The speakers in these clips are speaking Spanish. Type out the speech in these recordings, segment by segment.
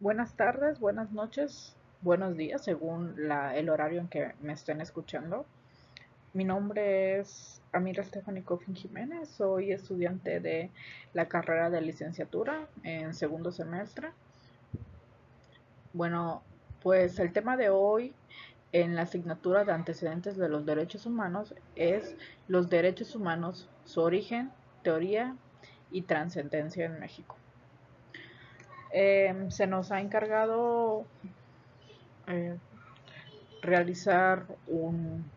Buenas tardes, buenas noches, buenos días, según el horario en que me estén escuchando. Mi nombre es Amira Stephanie Coffin Jiménez, soy estudiante de la carrera de licenciatura en segundo semestre. Bueno, pues el tema de hoy en la asignatura de antecedentes de los derechos humanos es los derechos humanos, su origen, teoría y trascendencia en México. Se nos ha encargado eh, realizar un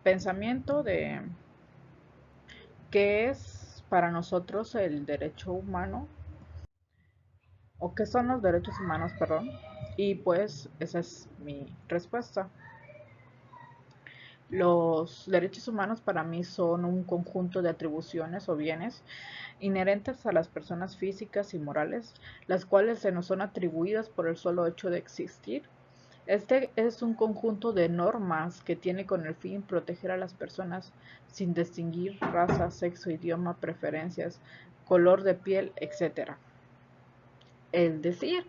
pensamiento de qué es para nosotros el derecho humano o qué son los derechos humanos, perdón. Y pues esa es mi respuesta. Los derechos humanos para mí son un conjunto de atribuciones o bienes inherentes a las personas físicas y morales, las cuales se nos son atribuidas por el solo hecho de existir. Este es un conjunto de normas que tiene con el fin proteger a las personas sin distinguir raza, sexo, idioma, preferencias, color de piel, etcétera. Es decir,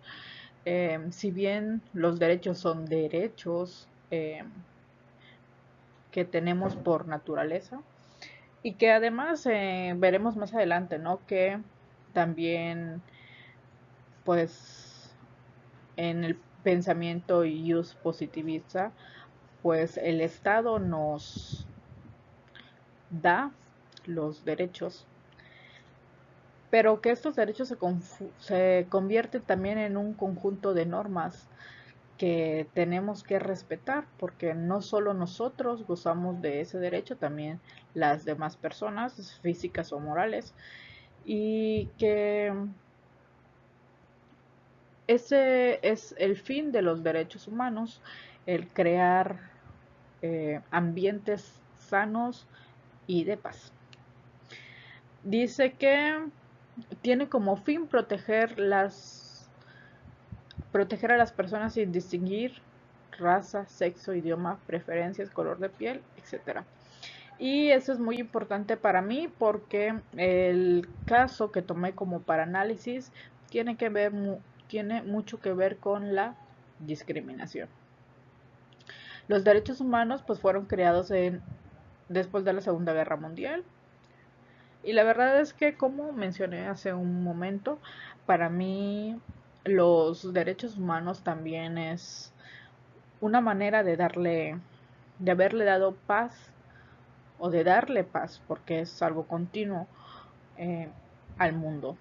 si bien los derechos son derechos que tenemos por naturaleza y que además veremos más adelante, ¿no? Que también, pues, en el pensamiento ius positivista, pues el Estado nos da los derechos, pero que estos derechos se convierten también en un conjunto de normas que tenemos que respetar, porque no solo nosotros gozamos de ese derecho, también las demás personas, físicas o morales, y que ese es el fin de los derechos humanos, el crear ambientes sanos y de paz. Dice que tiene como fin proteger a las personas sin distinguir raza, sexo, idioma, preferencias, color de piel, etcétera. Y eso es muy importante para mí porque el caso que tomé como para análisis tiene que ver tiene mucho que ver con la discriminación. Los derechos humanos pues fueron creados después de la Segunda Guerra Mundial. Y la verdad es que, como mencioné hace un momento, para mí los derechos humanos también es una manera de haberle dado paz o de darle paz, porque es algo continuo eh, al mundo.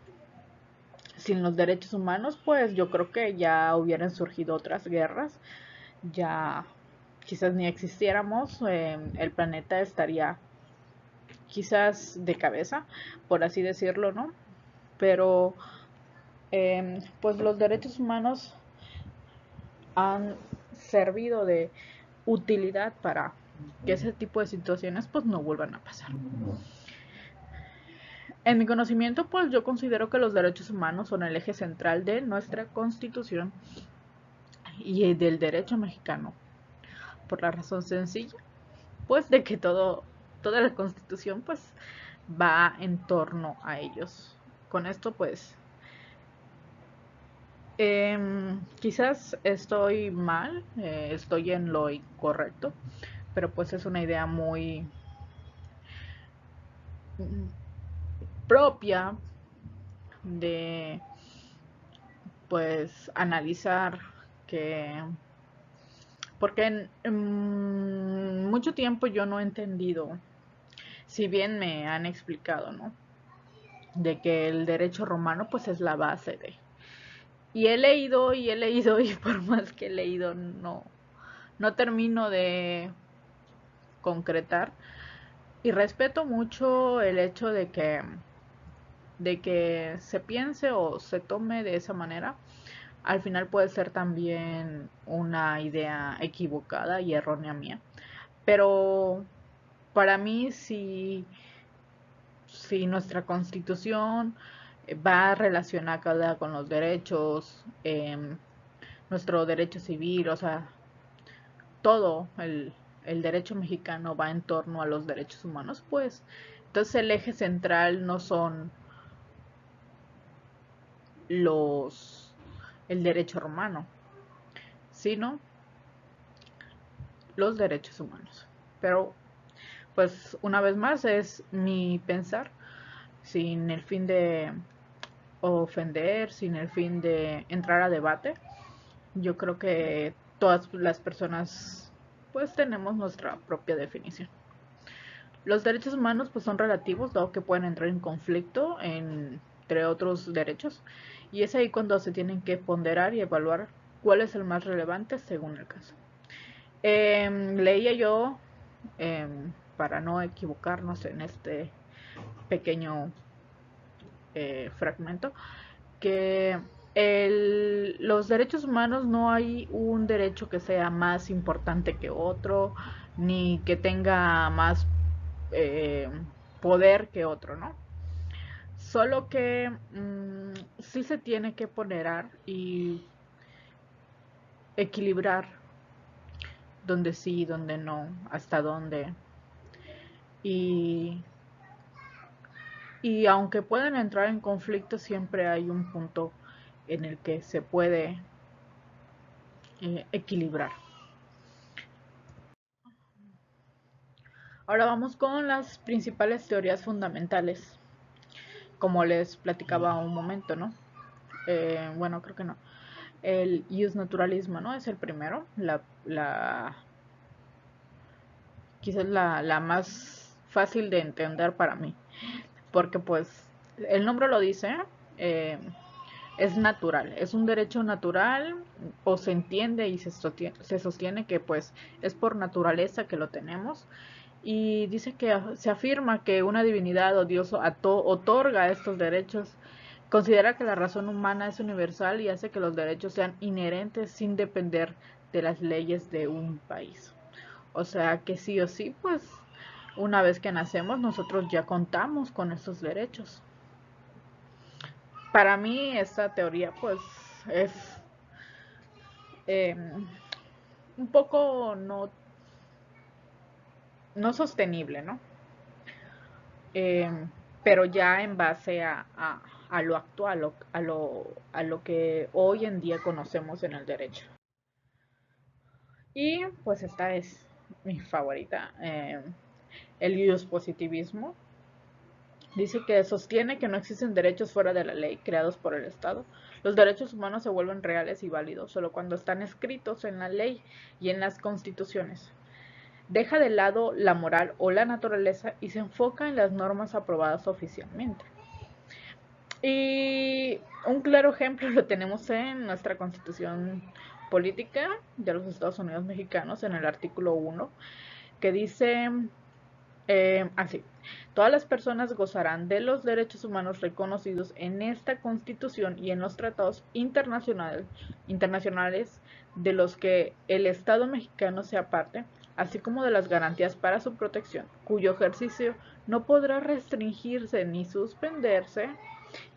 Sin los derechos humanos, pues yo creo que ya hubieran surgido otras guerras, ya quizás ni existiéramos, el planeta estaría quizás de cabeza, por así decirlo, ¿no? Pero pues los derechos humanos han servido de utilidad para que ese tipo de situaciones pues no vuelvan a pasar. En mi conocimiento, pues yo considero que los derechos humanos son el eje central de nuestra constitución y del derecho mexicano, por la razón sencilla, pues de que toda la constitución pues va en torno a ellos. Con esto pues quizás estoy mal, estoy en lo incorrecto, pero pues es una idea muy mm, propia de pues analizar que porque en mucho tiempo yo no he entendido, si bien me han explicado, ¿no? De que el derecho romano pues es la base de. Y he leído y he leído y por más que he leído no termino de concretar. Y respeto mucho el hecho de que se piense o se tome de esa manera. Al final puede ser también una idea equivocada y errónea mía. Pero para mí, si nuestra constitución va relacionada con los derechos, nuestro derecho civil, o sea, todo el derecho mexicano va en torno a los derechos humanos, pues entonces el eje central no son los el derecho romano, sino los derechos humanos. Pero, pues, una vez más es mi pensar, sin el fin de ofender, sin el fin de entrar a debate. Yo creo que todas las personas, pues, tenemos nuestra propia definición. Los derechos humanos, pues, son relativos, dado que pueden entrar en conflicto entre otros derechos, y es ahí cuando se tienen que ponderar y evaluar cuál es el más relevante según el caso. Leía yo, para no equivocarnos en este pequeño fragmento, que los derechos humanos no hay un derecho que sea más importante que otro, ni que tenga más eh, poder que otro, ¿no? Solo que sí se tiene que ponderar y equilibrar donde sí, donde no, hasta dónde. Y, y aunque pueden entrar en conflicto, siempre hay un punto en el que se puede equilibrar. Ahora vamos con las principales teorías fundamentales, como les platicaba un momento, ¿no? Bueno, creo que no. El naturalismo, ¿no? Es el primero, quizás la más fácil de entender para mí, porque pues el nombre lo dice, eh, es natural, es un derecho natural, o se entiende y se sostiene que pues es por naturaleza que lo tenemos, y dice que se afirma que una divinidad o Dios otorga estos derechos, considera que la razón humana es universal y hace que los derechos sean inherentes sin depender de las leyes de un país. O sea que sí o sí, pues una vez que nacemos nosotros ya contamos con esos derechos. Para mí esta teoría pues es eh, un poco no sostenible, ¿no? Eh, pero ya en base a lo actual, a lo que hoy en día conocemos en el derecho. Y pues esta es mi favorita, el positivismo. Dice que sostiene que no existen derechos fuera de la ley creados por el Estado. Los derechos humanos se vuelven reales y válidos solo cuando están escritos en la ley y en las constituciones. Deja de lado la moral o la naturaleza y se enfoca en las normas aprobadas oficialmente. Y un claro ejemplo lo tenemos en nuestra constitución política de los Estados Unidos mexicanos, en el artículo 1, que dice así: todas las personas gozarán de los derechos humanos reconocidos en esta Constitución y en los tratados internacionales de los que el Estado mexicano sea parte, así como de las garantías para su protección, cuyo ejercicio no podrá restringirse ni suspenderse.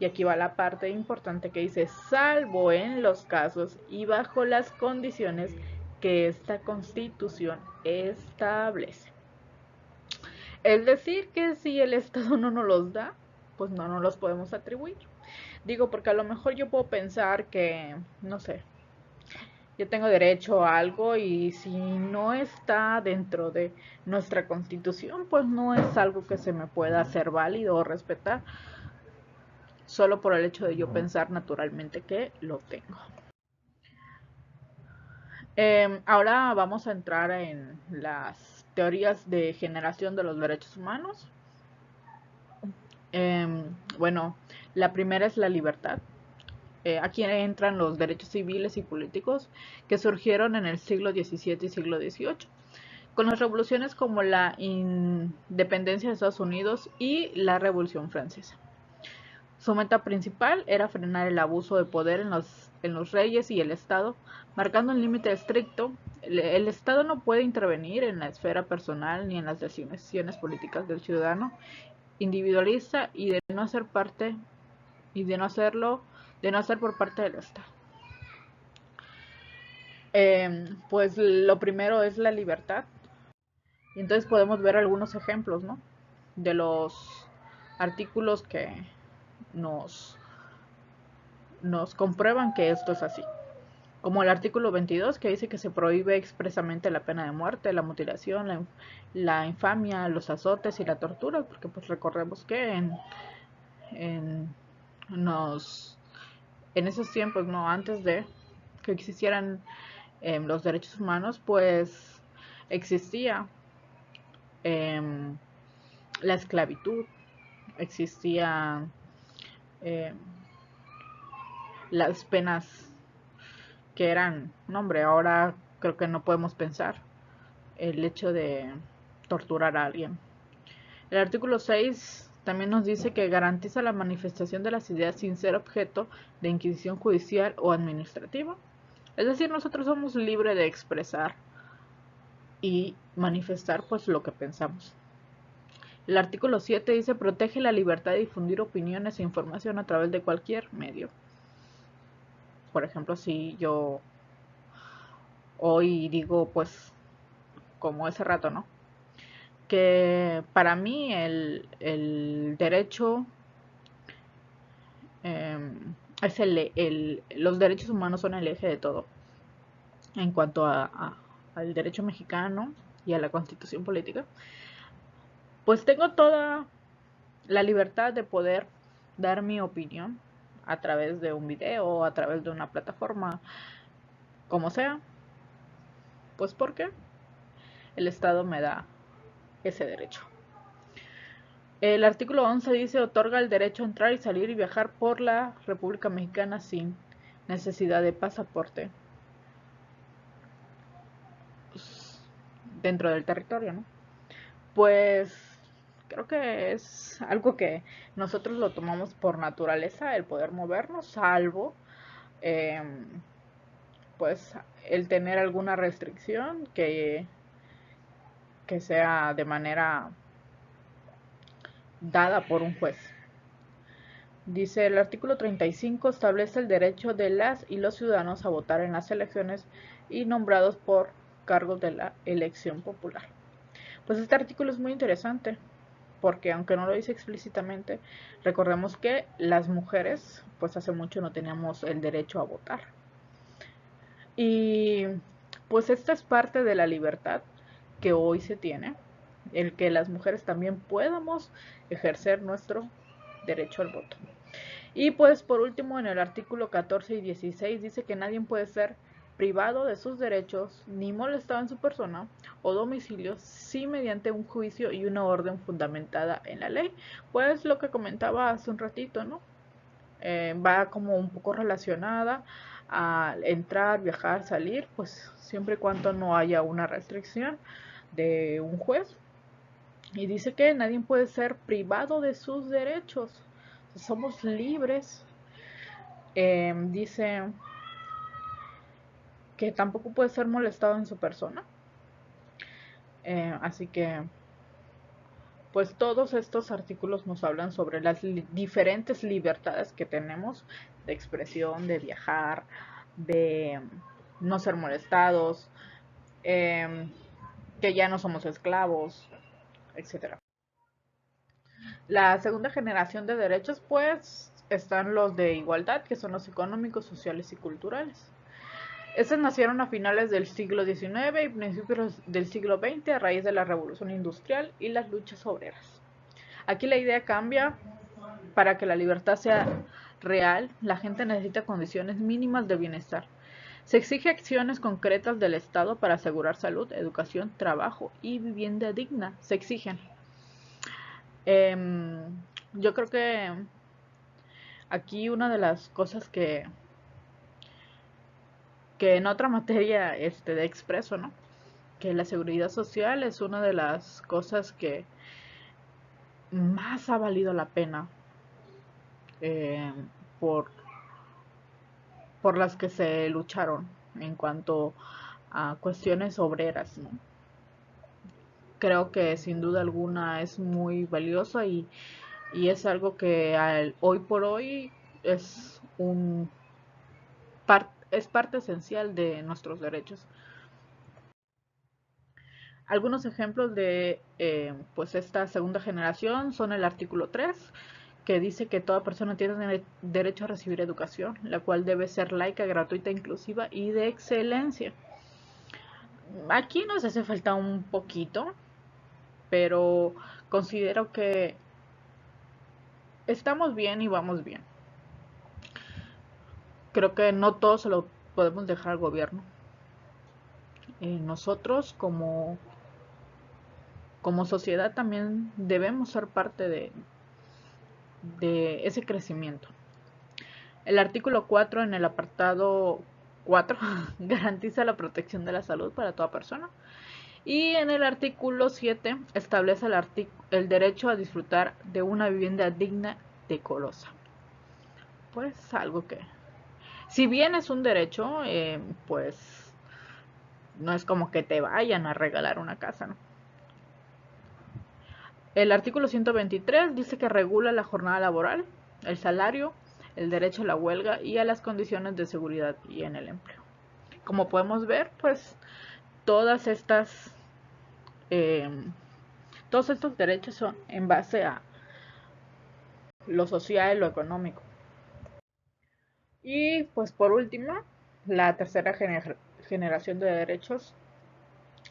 Y aquí va la parte importante que dice: salvo en los casos y bajo las condiciones que esta Constitución establece. Es decir, que si el Estado no nos los da, pues no nos los podemos atribuir. Digo, porque a lo mejor yo puedo pensar que, no sé, yo tengo derecho a algo y si no está dentro de nuestra Constitución, pues no es algo que se me pueda hacer válido o respetar, solo por el hecho de yo pensar naturalmente que lo tengo. Ahora vamos a entrar en las teorías de generación de los derechos humanos. Bueno, la primera es la libertad. Aquí entran los derechos civiles y políticos que surgieron en el siglo XVII y siglo XVIII, con las revoluciones como la independencia de Estados Unidos y la Revolución Francesa. Su meta principal era frenar el abuso de poder en los reyes y el Estado, marcando un límite estricto. El Estado no puede intervenir en la esfera personal ni en las decisiones políticas del ciudadano individualista y de no hacer parte y de no hacerlo, de no hacer por parte del Estado. Pues lo primero es la libertad. Y entonces podemos ver algunos ejemplos, ¿no? De los artículos que nos nos comprueban que esto es así. Como el artículo 22 que dice que se prohíbe expresamente la pena de muerte, la mutilación, la infamia, los azotes y la tortura, porque pues recordemos que en, nos, en esos tiempos, no antes de que existieran los derechos humanos, pues existía eh, la esclavitud, existían eh, las penas que eran, no hombre, ahora creo que no podemos pensar el hecho de torturar a alguien. El artículo 6 también nos dice que garantiza la manifestación de las ideas sin ser objeto de inquisición judicial o administrativa. Es decir, nosotros somos libres de expresar y manifestar pues lo que pensamos. El artículo 7 dice protege la libertad de difundir opiniones e información a través de cualquier medio. Por ejemplo, si yo hoy digo pues como ese rato, ¿no? Que para mí el derecho es los derechos humanos son el eje de todo en cuanto al derecho mexicano y a la constitución política, pues tengo toda la libertad de poder dar mi opinión a través de un video, a través de una plataforma, como sea, pues porque el Estado me da ese derecho. El artículo 11 dice otorga el derecho a entrar y salir y viajar por la República Mexicana sin necesidad de pasaporte dentro del territorio, ¿no? Pues creo que es algo que nosotros lo tomamos por naturaleza, el poder movernos, salvo eh, pues el tener alguna restricción que sea de manera dada por un juez. Dice el artículo 35 establece el derecho de las y los ciudadanos a votar en las elecciones y nombrados por cargos de la elección popular. Pues este artículo es muy interesante porque aunque no lo dice explícitamente, recordemos que las mujeres pues hace mucho no teníamos el derecho a votar. Y pues esta es parte de la libertad que hoy se tiene, el que las mujeres también podamos ejercer nuestro derecho al voto. Y pues por último en el artículo 14 y 16 dice que nadie puede ser privado de sus derechos ni molestado en su persona o domicilio si mediante un juicio y una orden fundamentada en la ley. Pues lo que comentaba hace un ratito, ¿no? Va como un poco relacionada a entrar, viajar, salir, pues siempre y cuando no haya una restricción de un juez. Y dice que nadie puede ser privado de sus derechos. Somos libres. Dice que tampoco puede ser molestado en su persona. Así que, pues todos estos artículos nos hablan sobre las diferentes libertades que tenemos de expresión, de viajar, de no ser molestados, que ya no somos esclavos, etcétera. La segunda generación de derechos, pues, están los de igualdad, que son los económicos, sociales y culturales. Estos nacieron a finales del siglo XIX y principios del siglo XX a raíz de la revolución industrial y las luchas obreras. Aquí la idea cambia. Para que la libertad sea real, la gente necesita condiciones mínimas de bienestar. Se exige acciones concretas del Estado para asegurar salud, educación, trabajo y vivienda digna. Se exigen. Yo creo que aquí una de las cosas que en otra materia de expreso, ¿no? Que la seguridad social es una de las cosas que más ha valido la pena eh, por, por las que se lucharon en cuanto a cuestiones obreras, ¿no? Creo que sin duda alguna es muy valiosa y es algo que hoy por hoy es es parte esencial de nuestros derechos. Algunos ejemplos de pues esta segunda generación son el artículo 3, que dice que toda persona tiene derecho a recibir educación, la cual debe ser laica, gratuita, inclusiva y de excelencia. Aquí nos hace falta un poquito, pero considero que estamos bien y vamos bien. Creo que no todo se lo podemos dejar al gobierno. Nosotros como sociedad también debemos ser parte de ese crecimiento. El artículo 4 en el apartado 4 garantiza la protección de la salud para toda persona. Y en el artículo 7 establece el derecho a disfrutar de una vivienda digna, decorosa. Pues algo que, si bien es un derecho, pues no es como que te vayan a regalar una casa, ¿no? El artículo 123 dice que regula la jornada laboral, el salario, el derecho a la huelga y a las condiciones de seguridad y en el empleo. Como podemos ver, pues todas estas, eh, todos estos derechos son en base a lo social, lo económico. Y pues por último, la tercera generación de derechos,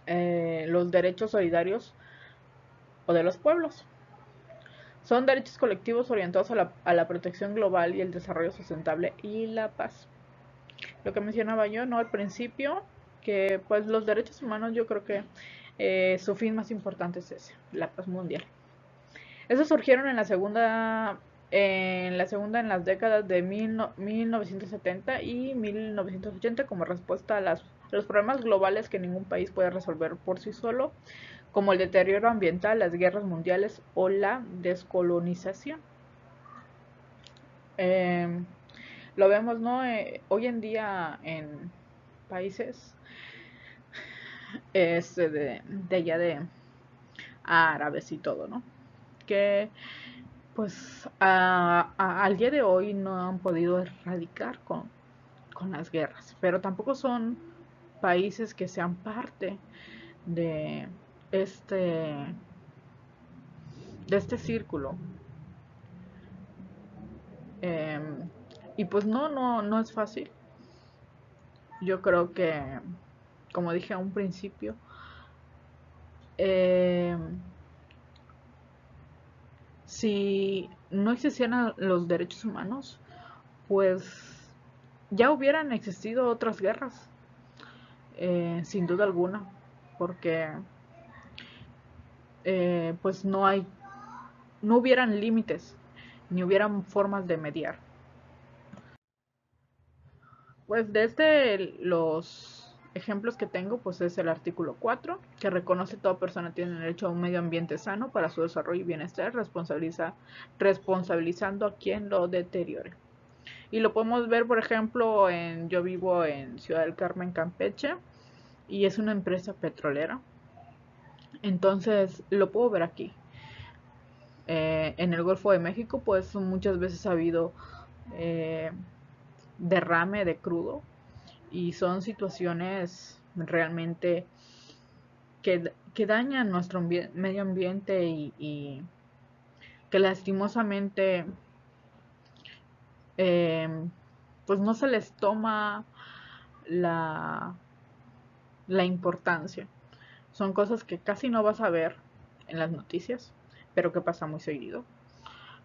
los derechos solidarios o de los pueblos. Son derechos colectivos orientados a la protección global y el desarrollo sustentable y la paz. Lo que mencionaba yo, ¿no? Al principio, que pues los derechos humanos yo creo que su fin más importante es ese, la paz mundial. Esos surgieron en las décadas de 1970 y 1980 como respuesta a los problemas globales que ningún país puede resolver por sí solo, como el deterioro ambiental, las guerras mundiales o la descolonización. Eh, lo vemos, ¿no? Hoy en día en países de allá de árabes y todo, ¿no? Que pues al día de hoy no han podido erradicar con las guerras, pero tampoco son países que sean parte de este de este círculo. Eh, y pues no es fácil. Yo creo que, como dije a un principio, eh, si no existieran los derechos humanos, pues ya hubieran existido otras guerras, sin duda alguna, porque pues no hubieran límites, ni hubieran formas de mediar. Pues desde los ejemplos que tengo, pues es el artículo 4 que reconoce que toda persona tiene derecho a un medio ambiente sano para su desarrollo y bienestar, responsabilizando a quien lo deteriore. Y lo podemos ver, por ejemplo, yo vivo en Ciudad del Carmen, Campeche, y es una empresa petrolera. Entonces, lo puedo ver aquí. En el Golfo de México, pues muchas veces ha habido eh, derrame de crudo y son situaciones realmente que dañan nuestro medio ambiente y que lastimosamente eh, pues no se les toma la, la importancia. Son cosas que casi no vas a ver en las noticias, pero que pasa muy seguido.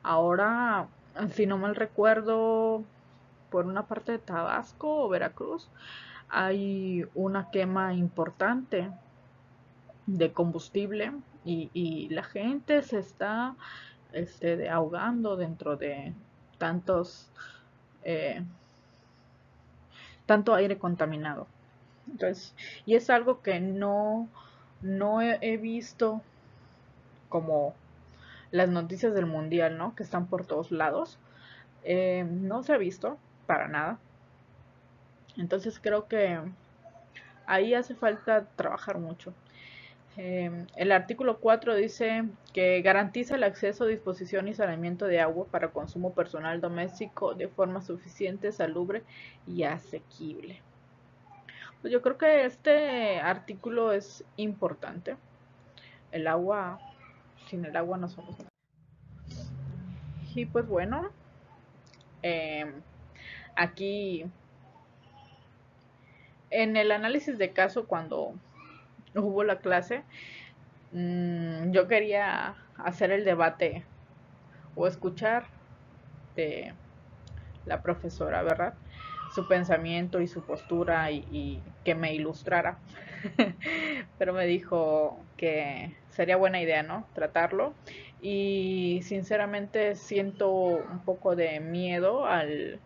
Ahora, si no mal recuerdo, por una parte de Tabasco o Veracruz, hay una quema importante de combustible y la gente se está ahogando dentro de tantos eh, tanto aire contaminado. Entonces, y es algo que no he visto como las noticias del mundial, ¿no? Que están por todos lados. No se ha visto para nada. Entonces creo que ahí hace falta trabajar mucho. El artículo 4 dice que garantiza el acceso, disposición y saneamiento de agua para consumo personal doméstico de forma suficiente, salubre y asequible. Pues yo creo que este artículo es importante. El agua, sin el agua no somos nada. Y pues bueno, eh, aquí en el análisis de caso, cuando hubo la clase, yo quería hacer el debate o escuchar de la profesora, ¿verdad? Su pensamiento y su postura y que me ilustrara. Pero me dijo que sería buena idea, ¿no? Tratarlo. Y sinceramente siento un poco de miedo al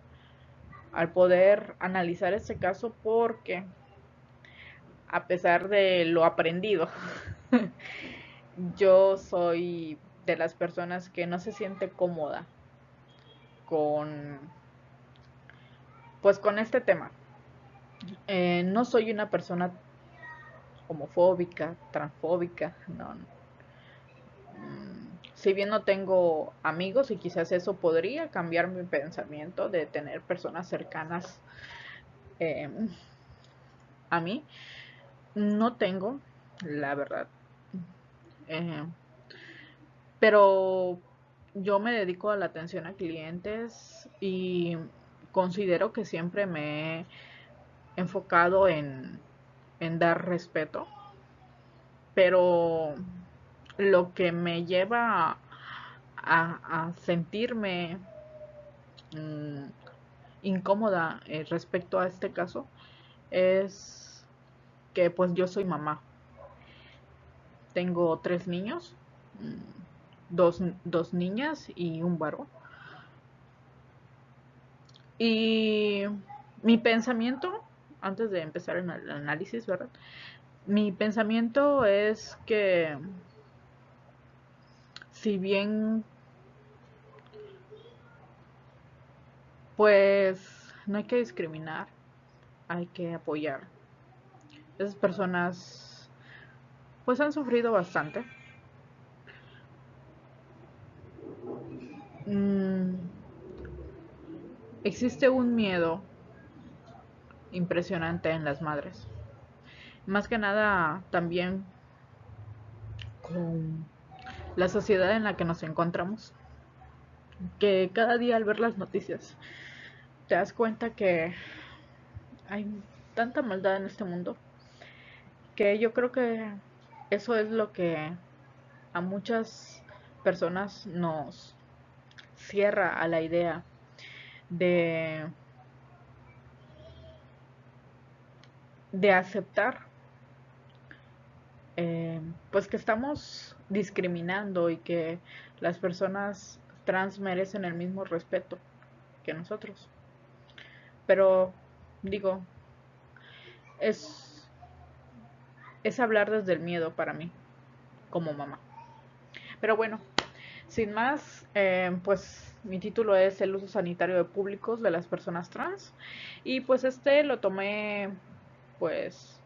poder analizar este caso porque a pesar de lo aprendido, yo soy de las personas que no se siente cómoda con, pues con este tema. No soy una persona homofóbica, transfóbica, no. Si bien no tengo amigos y quizás eso podría cambiar mi pensamiento de tener personas cercanas eh, a mí, no tengo, la verdad. Eh, pero yo me dedico a la atención a clientes y considero que siempre me he enfocado en dar respeto, pero lo que me lleva a sentirme mm, incómoda respecto a este caso es que pues yo soy mamá. Tengo 3 niños, dos niñas y un varón. Y mi pensamiento, antes de empezar el análisis, ¿verdad? Mi pensamiento es que si bien pues no hay que discriminar, hay que apoyar. Esas personas pues han sufrido bastante. Mm, existe un miedo impresionante en las madres. Más que nada también con la sociedad en la que nos encontramos. Que cada día al ver las noticias te das cuenta que hay tanta maldad en este mundo que yo creo que eso es lo que a muchas personas nos cierra a la idea de, de aceptar pues que estamos discriminando y que las personas trans merecen el mismo respeto que nosotros. Pero digo, es, es hablar desde el miedo para mí, como mamá. Pero bueno, sin más, pues mi título es El uso sanitario de públicos de las personas trans. Y pues este lo tomé, pues,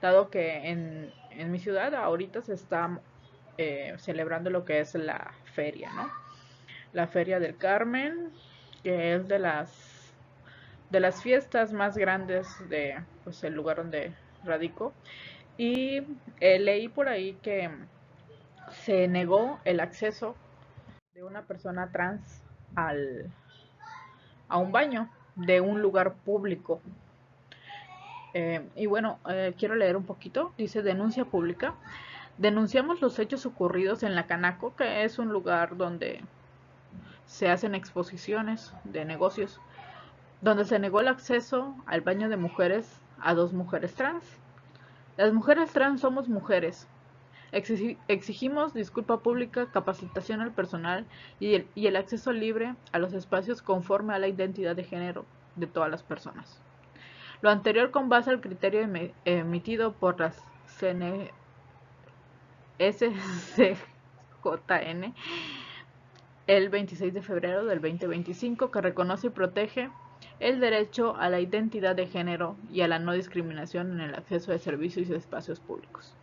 dado que en mi ciudad ahorita se está celebrando lo que es la feria, ¿no? La Feria del Carmen, que es de las fiestas más grandes de pues, el lugar donde radico. Y leí por ahí que se negó el acceso de una persona trans al, a un baño de un lugar público. Y bueno, quiero leer un poquito. Dice denuncia pública. Denunciamos los hechos ocurridos en la Canaco, que es un lugar donde se hacen exposiciones de negocios, donde se negó el acceso al baño de mujeres a 2 mujeres trans. Las mujeres trans somos mujeres. Exigimos disculpa pública, capacitación al personal y el acceso libre a los espacios conforme a la identidad de género de todas las personas. Lo anterior con base al criterio emitido por las SCJN el 26 de febrero del 2025, que reconoce y protege el derecho a la identidad de género y a la no discriminación en el acceso a servicios y espacios públicos.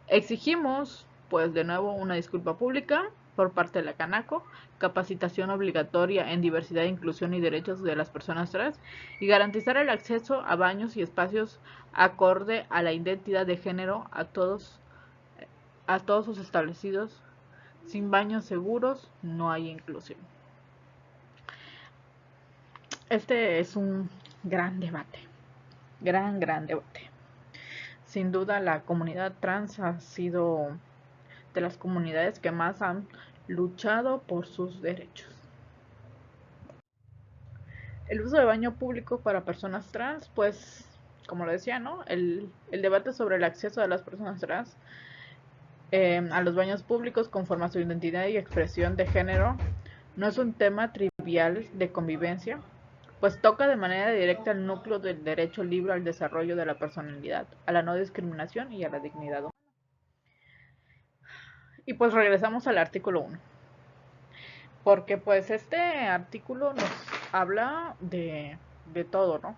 Exigimos, pues de nuevo, una disculpa pública por parte de la Canaco, capacitación obligatoria en diversidad, inclusión y derechos de las personas trans y garantizar el acceso a baños y espacios acorde a la identidad de género a todos sus establecidos. Sin baños seguros no hay inclusión. Este es un gran debate, gran debate. Sin duda la comunidad trans ha sido de las comunidades que más han luchado por sus derechos. El uso de baño público para personas trans, pues, como lo decía, ¿no? El debate sobre el acceso de las personas trans a los baños públicos conforme a su identidad y expresión de género no es un tema trivial de convivencia, pues toca de manera directa el núcleo del derecho libre al desarrollo de la personalidad, a la no discriminación y a la dignidad humana. Y pues regresamos al artículo 1, porque pues este artículo nos habla de todo, ¿no?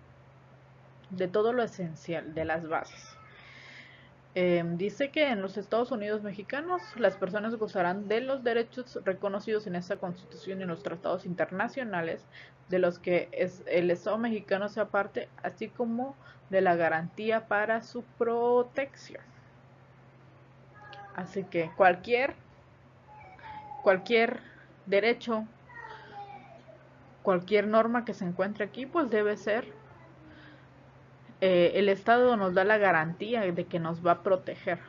De todo lo esencial, de las bases. Dice que en los Estados Unidos mexicanos las personas gozarán de los derechos reconocidos en esta Constitución y en los tratados internacionales de los que el Estado mexicano sea parte, así como de la garantía para su protección. Así que cualquier derecho, cualquier norma que se encuentre aquí, pues debe ser, el Estado nos da la garantía de que nos va a proteger.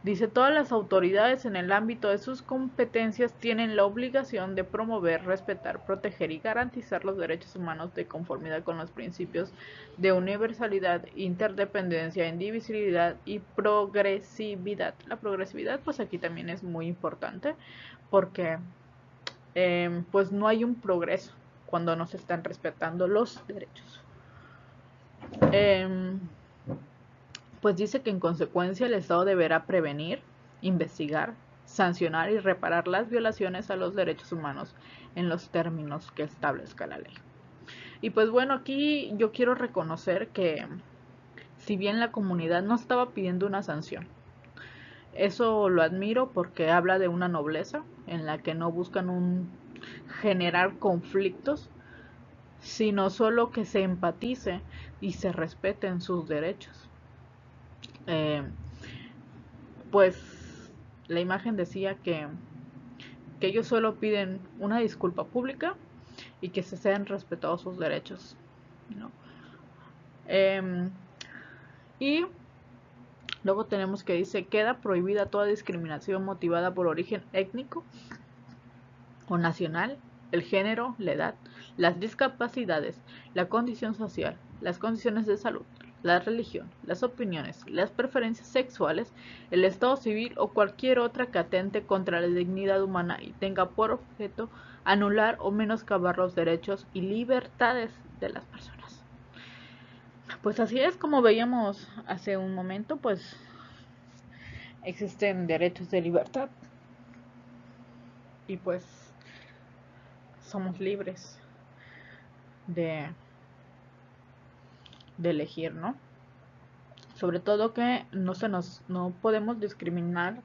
Dice, todas las autoridades en el ámbito de sus competencias tienen la obligación de promover, respetar, proteger y garantizar los derechos humanos de conformidad con los principios de universalidad, interdependencia, indivisibilidad y progresividad. La progresividad, pues aquí también es muy importante porque pues no hay un progreso cuando no se están respetando los derechos. Pues dice que en consecuencia el Estado deberá prevenir, investigar, sancionar y reparar las violaciones a los derechos humanos en los términos que establezca la ley. Y pues bueno, aquí yo quiero reconocer que si bien la comunidad no estaba pidiendo una sanción, eso lo admiro porque habla de una nobleza en la que no buscan generar conflictos, sino solo que se empatice y se respeten sus derechos. Pues la imagen decía que ellos solo piden una disculpa pública y que se sean respetados sus derechos, ¿no? Eh, y luego tenemos que dice, queda prohibida toda discriminación motivada por origen étnico o nacional, el género, la edad, las discapacidades, la condición social, las condiciones de salud, la religión, las opiniones, las preferencias sexuales, el estado civil o cualquier otra que atente contra la dignidad humana y tenga por objeto anular o menoscabar los derechos y libertades de las personas. Pues así es, como veíamos hace un momento, pues existen derechos de libertad y pues somos libres de, de elegir, ¿no? Sobre todo que no podemos discriminar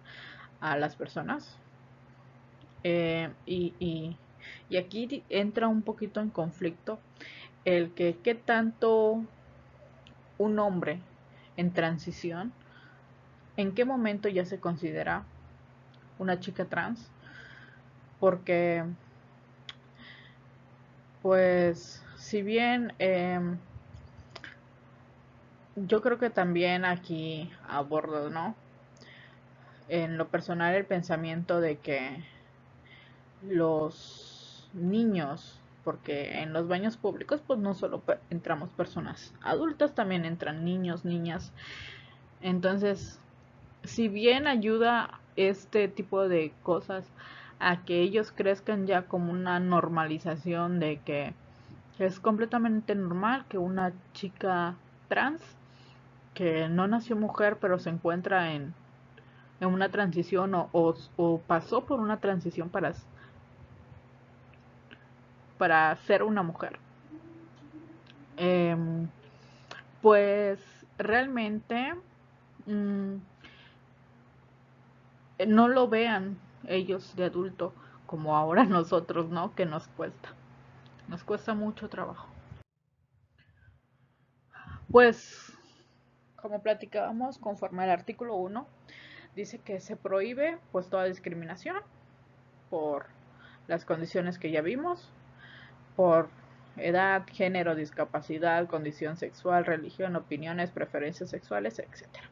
a las personas. Y aquí entra un poquito en conflicto el que qué tanto un hombre en transición, en qué momento ya se considera una chica trans, porque pues si bien yo creo que también aquí abordo, ¿no? En lo personal el pensamiento de que los niños, porque en los baños públicos pues no solo entramos personas adultas, también entran niños, niñas. Entonces, si bien ayuda este tipo de cosas a que ellos crezcan ya como una normalización de que es completamente normal que una chica trans que no nació mujer pero se encuentra en una transición o pasó por una transición para ser una mujer. Em, pues realmente mm, no lo vean ellos de adulto como ahora nosotros, ¿no? Que nos cuesta mucho trabajo. Pues, como platicábamos, conforme al artículo 1, dice que se prohíbe pues toda discriminación por las condiciones que ya vimos, por edad, género, discapacidad, condición sexual, religión, opiniones, preferencias sexuales, etcétera.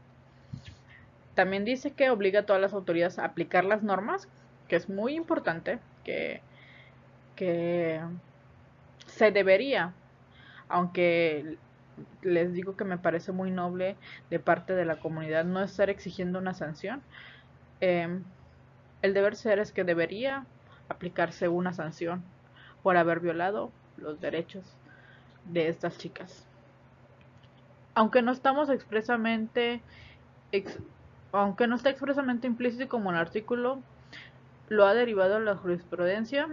También dice que obliga a todas las autoridades a aplicar las normas, que es muy importante, que se debería, aunque les digo que me parece muy noble de parte de la comunidad no estar exigiendo una sanción. El deber ser es que debería aplicarse una sanción por haber violado los derechos de estas chicas. Aunque no estamos expresamente, aunque no está expresamente implícito como el artículo lo ha derivado la jurisprudencia,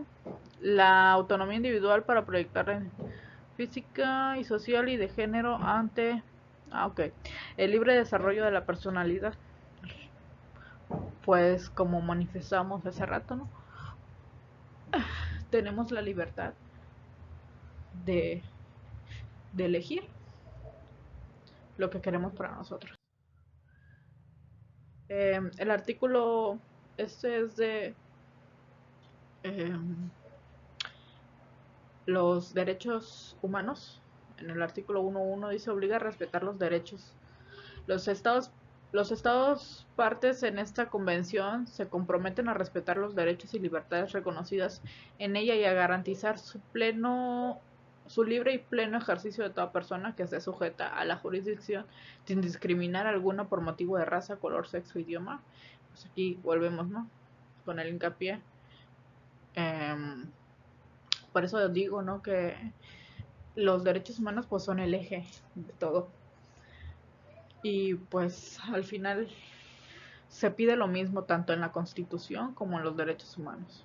la autonomía individual para proyectar en física y social y de género ante el libre desarrollo de la personalidad, pues como manifestamos hace rato, ¿no? Tenemos la libertad de, de elegir lo que queremos para nosotros. El artículo este es de los derechos humanos. En el artículo 1.1 dice obliga a respetar los derechos. Los estados, los estados partes en esta convención se comprometen a respetar los derechos y libertades reconocidas en ella y a garantizar su libre y pleno ejercicio de toda persona que esté sujeta a la jurisdicción sin discriminar alguna por motivo de raza, color, sexo, idioma. Pues aquí volvemos, ¿no? Con el hincapié. Por eso digo, ¿no? Que los derechos humanos pues son el eje de todo. Y pues al final se pide lo mismo tanto en la Constitución como en los derechos humanos.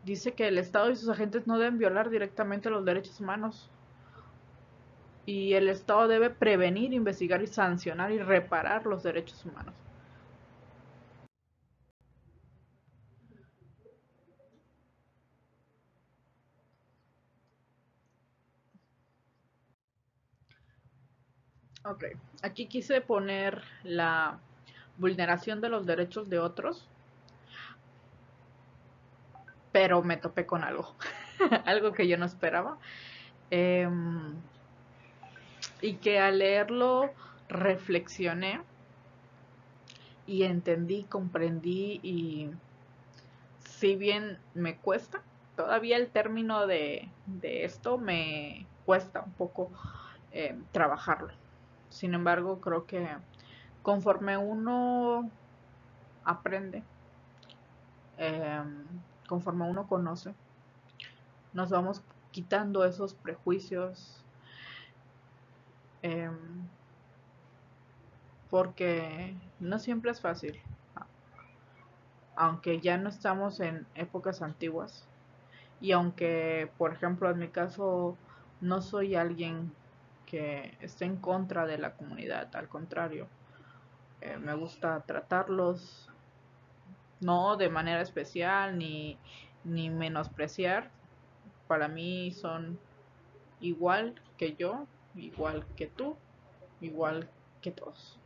Dice que el Estado y sus agentes no deben violar directamente los derechos humanos. Y el Estado debe prevenir, investigar y sancionar y reparar los derechos humanos. Ok, aquí quise poner la vulneración de los derechos de otros, pero me topé con algo, algo que yo no esperaba. Y que al leerlo reflexioné y entendí, comprendí y si bien me cuesta, todavía el término de esto me cuesta un poco trabajarlo. Sin embargo, creo que conforme uno aprende, eh, conforme uno conoce, nos vamos quitando esos prejuicios, eh, porque no siempre es fácil, aunque ya no estamos en épocas antiguas y aunque, por ejemplo, en mi caso no soy alguien que esté en contra de la comunidad, al contrario, me gusta tratarlos no de manera especial ni menospreciar, para mí son igual que yo, igual que tú, igual que todos.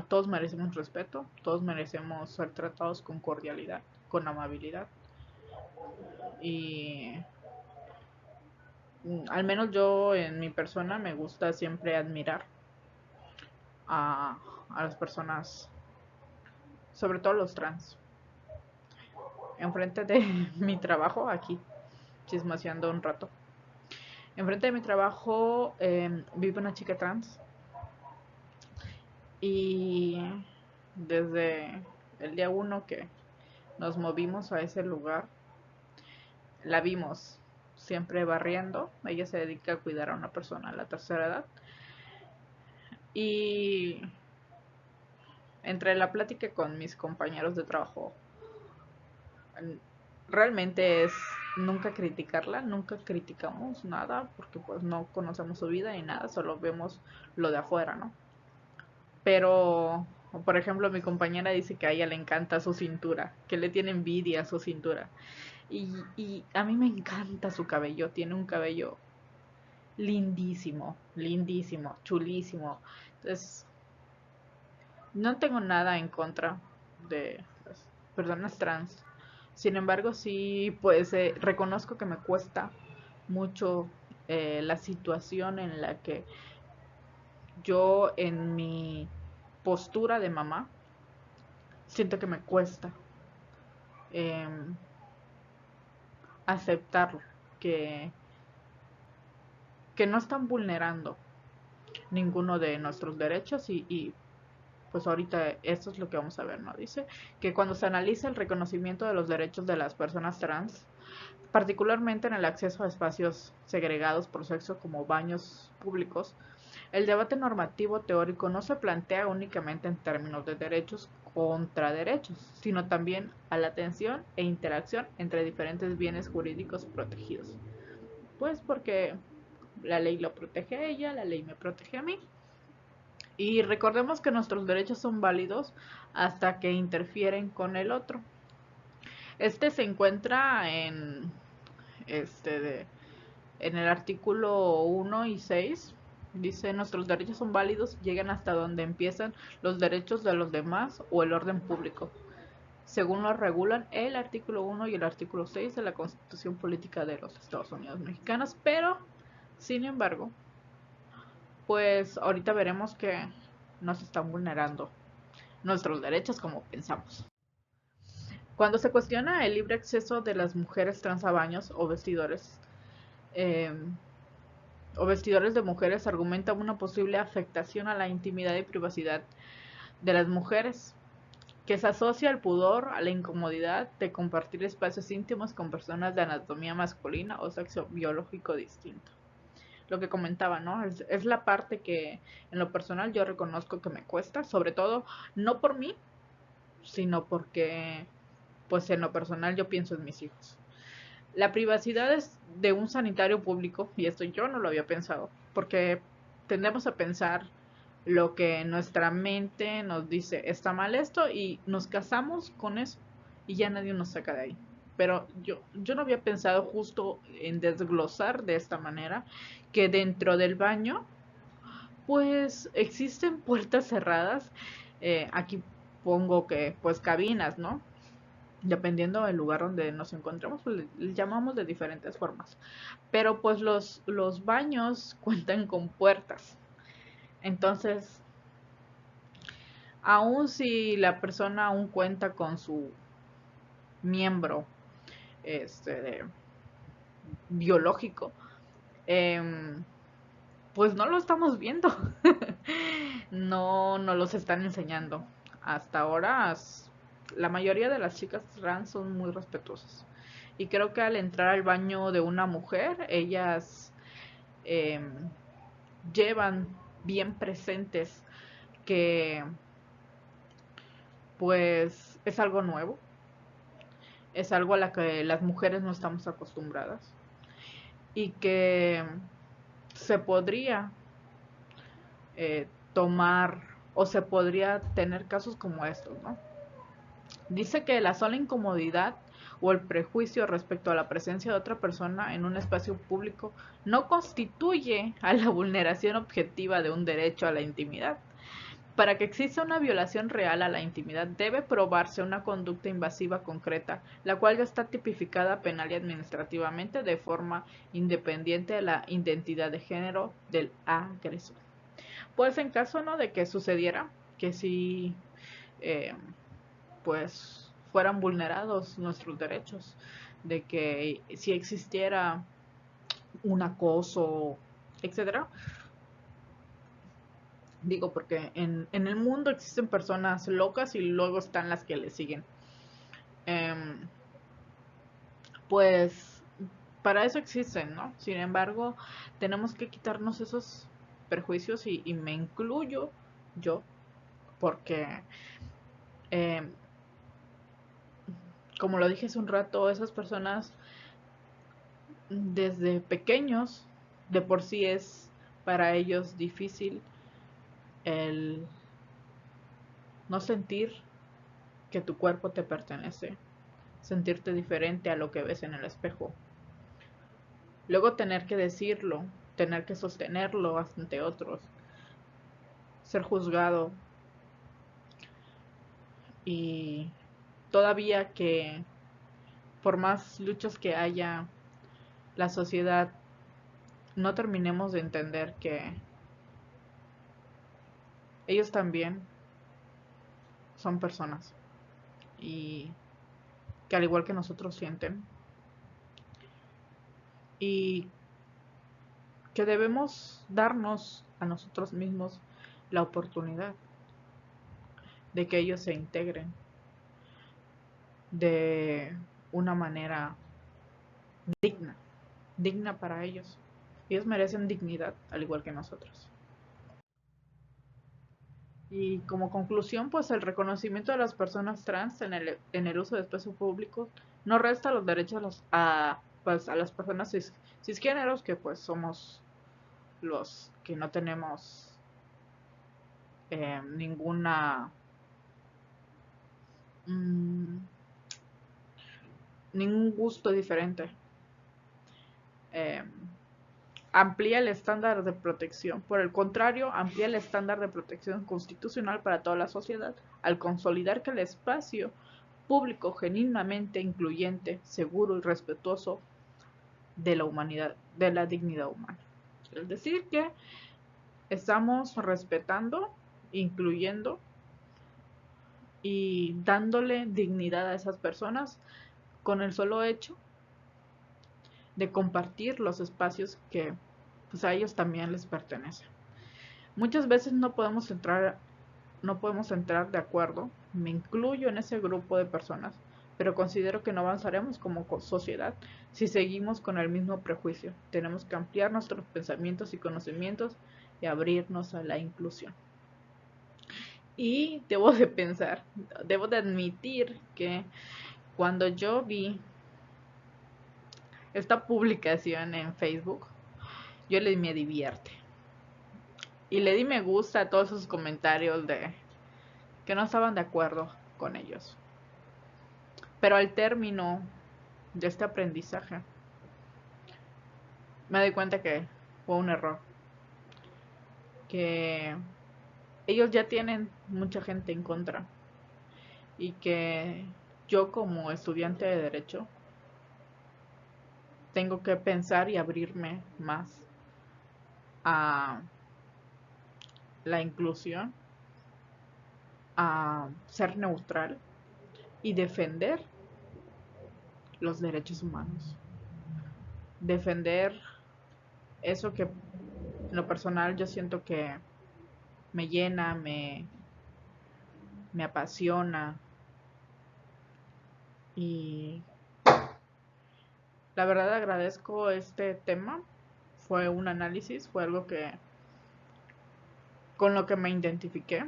Todos merecemos respeto, todos merecemos ser tratados con cordialidad, con amabilidad. Y al menos yo en mi persona me gusta siempre admirar a, a las personas, sobre todo los trans. Enfrente de mi trabajo, aquí chismoseando un rato. Enfrente de mi trabajo vive una chica trans y desde el día 1 que nos movimos a ese lugar, la vimos siempre barriendo. Ella se dedica a cuidar a una persona a la tercera edad. Y entre la plática con mis compañeros de trabajo, realmente es nunca criticarla, nunca criticamos nada, porque pues no conocemos su vida ni nada, solo vemos lo de afuera, ¿no? Pero, por ejemplo, mi compañera dice que a ella le encanta su cintura, que le tiene envidia a su cintura. Y a mí me encanta su cabello, tiene un cabello lindísimo, lindísimo, chulísimo. Entonces, no tengo nada en contra de las personas trans. Sin embargo, sí, pues reconozco que me cuesta mucho la situación en la que yo en mi postura de mamá siento que me cuesta em, aceptarlo, que, que no están vulnerando ninguno de nuestros derechos y pues ahorita esto es lo que vamos a ver, ¿no? Dice que cuando se analiza el reconocimiento de los derechos de las personas trans, particularmente en el acceso a espacios segregados por sexo como baños públicos, el debate normativo teórico no se plantea únicamente en términos de derechos contra derechos, sino también a la atención e interacción entre diferentes bienes jurídicos protegidos. Pues porque la ley lo protege a ella, la ley me protege a mí. Y recordemos que nuestros derechos son válidos hasta que interfieren con el otro. Este se encuentra este de, en el artículo 1 y 6. Dice, nuestros derechos son válidos y llegan hasta donde empiezan los derechos de los demás o el orden público, según lo regulan el artículo 1 y el artículo 6 de la Constitución Política de los Estados Unidos Mexicanos. Pero, sin embargo, pues ahorita veremos que nos están vulnerando nuestros derechos como pensamos. Cuando se cuestiona el libre acceso de las mujeres trans a baños eh, o vestidores de mujeres, argumenta una posible afectación a la intimidad y privacidad de las mujeres, que se asocia al pudor, a la incomodidad de compartir espacios íntimos con personas de anatomía masculina o sexo biológico distinto. Lo que comentaba, ¿no? Es la parte que en lo personal yo reconozco que me cuesta, sobre todo no por mí, sino porque pues en lo personal yo pienso en mis hijos. La privacidad es de un sanitario público, y esto yo no lo había pensado, porque tendemos a pensar lo que nuestra mente nos dice, está mal esto, y nos casamos con eso, y ya nadie nos saca de ahí. Pero yo no había pensado justo en desglosar de esta manera que dentro del baño, pues existen puertas cerradas. Aquí pongo que, pues cabinas, ¿no? Dependiendo del lugar donde nos encontremos, pues le llamamos de diferentes formas. Pero pues los baños cuentan con puertas. Entonces, aun si la persona aún cuenta con su miembro de, biológico, eh, pues no lo estamos viendo. No nos los están enseñando. Hasta ahora, la mayoría de las chicas trans son muy respetuosas. Y creo que al entrar al baño de una mujer, ellas eh, llevan bien presentes que pues es algo nuevo, es algo a la que las mujeres no estamos acostumbradas y que se podría tomar o se podría tener casos como estos, ¿no? Dice que la sola incomodidad o el prejuicio respecto a la presencia de otra persona en un espacio público no constituye a la vulneración objetiva de un derecho a la intimidad. Para que exista una violación real a la intimidad debe probarse una conducta invasiva concreta, la cual ya está tipificada penal y administrativamente de forma independiente de la identidad de género del agresor. Pues en caso no de que sucediera, que si eh, pues fueran vulnerados nuestros derechos, de que si existiera un acoso, etcétera. Digo, porque en el mundo existen personas locas y luego están las que le siguen. Eh, pues para eso existen, ¿no? Sin embargo, tenemos que quitarnos esos perjuicios y me incluyo yo, porque eh, como lo dije hace un rato, esas personas desde pequeños, de por sí es para ellos difícil el no sentir que tu cuerpo te pertenece, sentirte diferente a lo que ves en el espejo. Luego tener que decirlo, tener que sostenerlo ante otros, ser juzgado y todavía que por más luchas que haya, la sociedad, no terminemos de entender que ellos también son personas y que al igual que nosotros sienten y que debemos darnos a nosotros mismos la oportunidad de que ellos se integren de una manera digna, digna para ellos. Ellos merecen dignidad al igual que nosotros. Y como conclusión, pues el reconocimiento de las personas trans en el uso de espacio público no resta los derechos pues, a las personas cisgéneros, que pues somos los que no tenemos ninguna mm, ningún gusto diferente. Eh, Amplía el estándar de protección. Por el contrario, amplía el estándar de protección constitucional para toda la sociedad al consolidar que el espacio público genuinamente incluyente, seguro y respetuoso de la humanidad, de la dignidad humana. Es decir, que estamos respetando, incluyendo y dándole dignidad a esas personas con el solo hecho de compartir los espacios que pues, a ellos también les pertenecen. Muchas veces no podemos entrar de acuerdo, me incluyo en ese grupo de personas, pero considero que no avanzaremos como sociedad si seguimos con el mismo prejuicio. Tenemos que ampliar nuestros pensamientos y conocimientos y abrirnos a la inclusión. Y debo de admitir que cuando yo vi esta publicación en Facebook, yo le di me divierte. Y le di me gusta a todos esos comentarios de que no estaban de acuerdo con ellos. Pero al término de este aprendizaje, me doy cuenta que fue un error. Que ellos ya tienen mucha gente en contra. Y que yo como estudiante de derecho tengo que pensar y abrirme más a la inclusión, a ser neutral y defender los derechos humanos. Defender eso que en lo personal yo siento que me llena, me apasiona y la verdad agradezco este tema. Fue un análisis, fue algo que con lo que me identifiqué,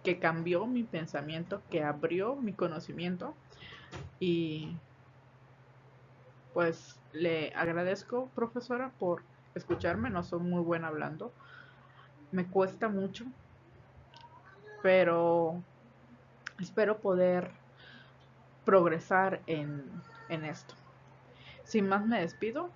que cambió mi pensamiento, que abrió mi conocimiento y pues le agradezco, profesora, por escucharme. No soy muy buena hablando, me cuesta mucho, pero espero poder progresar en esto. Sin más me despido.